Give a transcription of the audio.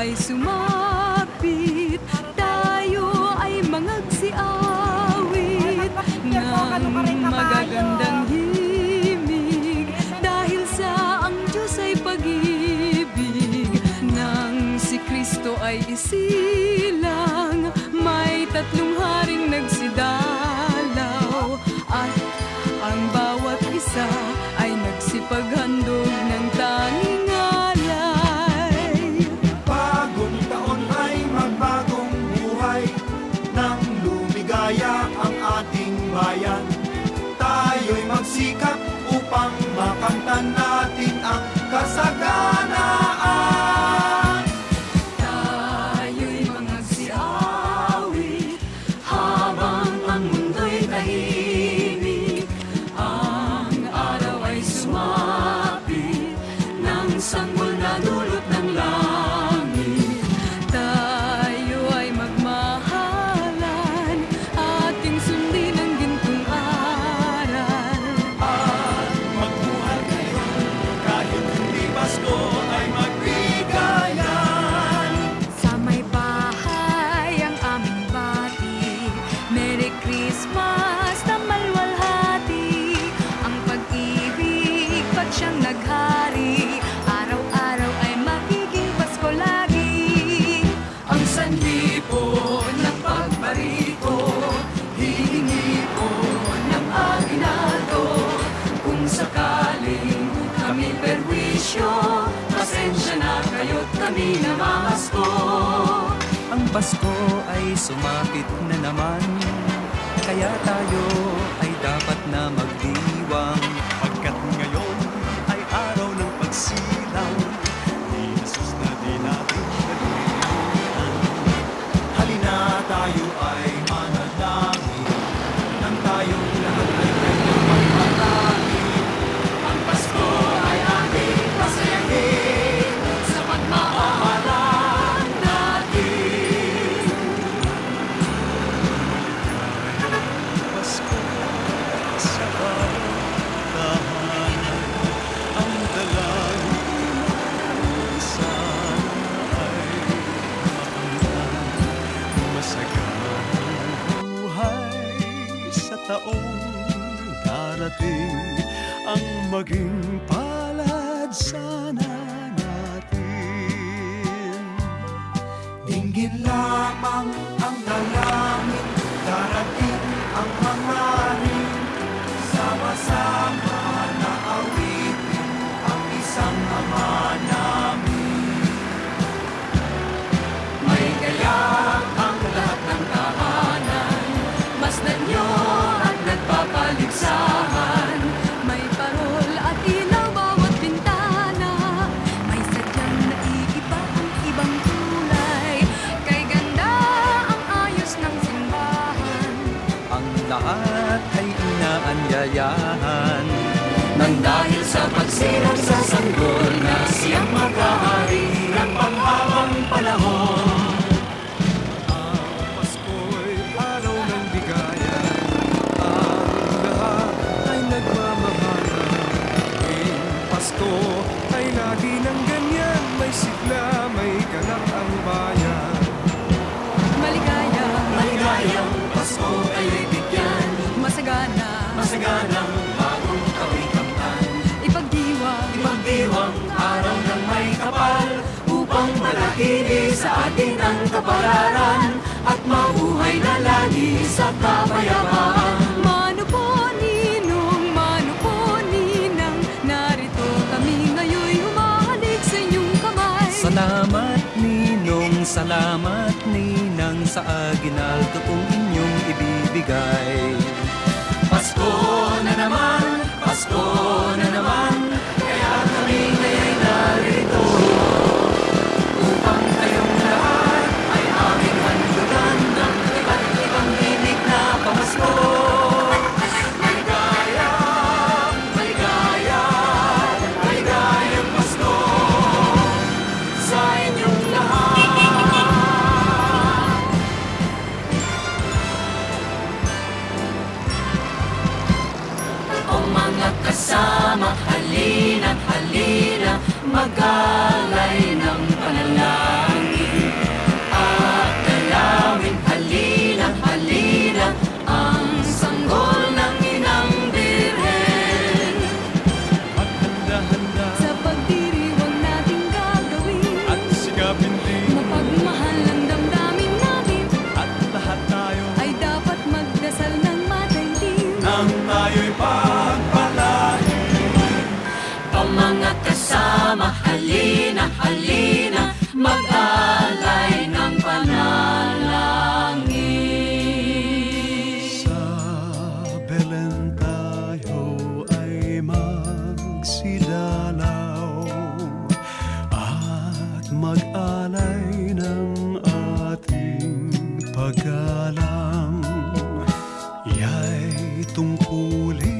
ay sumapit, tayo ay mangagsiawit ng magagandang himig, dahil sa ang Diyos ay pag-ibig. Nang si Kristo ay isilang, may tatlong haring nagsidalaw, at ang bawat isa ay nagsipaghandog ng tanging alay. Bagong taon ay magbagong buhay, nang lumigaya ang ating bayan. Tayo'y magsikap upang makamtan natin ang kasaganaan. Tayo'y mangagsiawit habang ang mundo'y tahimik. Ang araw ay sumapit ng sanggol na dulot ng langit. Tayo ay magmahalan, ating sundin ang gintong aral. At magbuhay kayo, kahit hindi Pasko ay magbigayan. Sa may bahay ang aming bati, Merry Christmas na malwalhati. Ang pag-ibig pag siyang naghari, araw-araw ay magiging Pasko lagi. Ang sanlibo ng pagbarito, hihingi ko ng aginaldo. Kung sakaling kami perwisyo, pasensya na kayo't kami namamasko. Ang Pasko ay sumapit na naman, kaya tayo ay dapat na magdiwang. Pagkat ngayon ay araw ng pagsilang ni Jesus na di natin nalimutan. Halina tayo ay manalangin, nang tayong lahat ay kanyang magpalangin. Ang Pasko ay ating pasayahin sa pagmamahalan natin. Pasko sa bawat tahanan, ang dalangin natin sana ay makamtan. Masaganang buhay sa taong darating, ang maging palad sana natin. Dinggin lamang ang dalangin, darating ang hangarin. Sama-sama na awitin ang isang Ama namin. May gayak ang lahat ng tahanan, masdan nyo at nagpapaligsahan. May parol at ilaw bawat bintana, may sadyang naiiba ang ibang kulay. Kay ganda ang ayos ng simbahan, Ang lahat ay inaanyayahan, nang dahil sa pagsilang sa sanggol na siyang mag-aari ng panghabang panahon. ang Pasko'y araw ng bigayan, ang lahat ay nagmamahalan. Tuwing Pasko ay lagi ng ganyan, may sigla, may ganap ang bayan. Maligaya, Maligayang Pasko ay bigyan, masagana, masaganang bagong kawikamtan. ipagdiwang, Ipagdiwang araw ng may kapal, upang manatili sa atin ang kapalaran, at mabuhay na lagi sa kapayapaan. Mano po ninang, narito kami ngayon humahalik sa inyong kamay. Salamat ninong, salamat ninang sa aginaldo kong inyong ibibigay. Pasko na naman, Pasko na naman, kaya kami ngayon'y narito, upang kayong lahat ay aming handugan ng iba't ibang himig na pamasko. Maligaya, maligaya, maligayang Pasko sa inyong lahat. O mga kasama, halina, halina, mag-alay ng panalangin. alay ng ating paggalang, iya'y tungkulin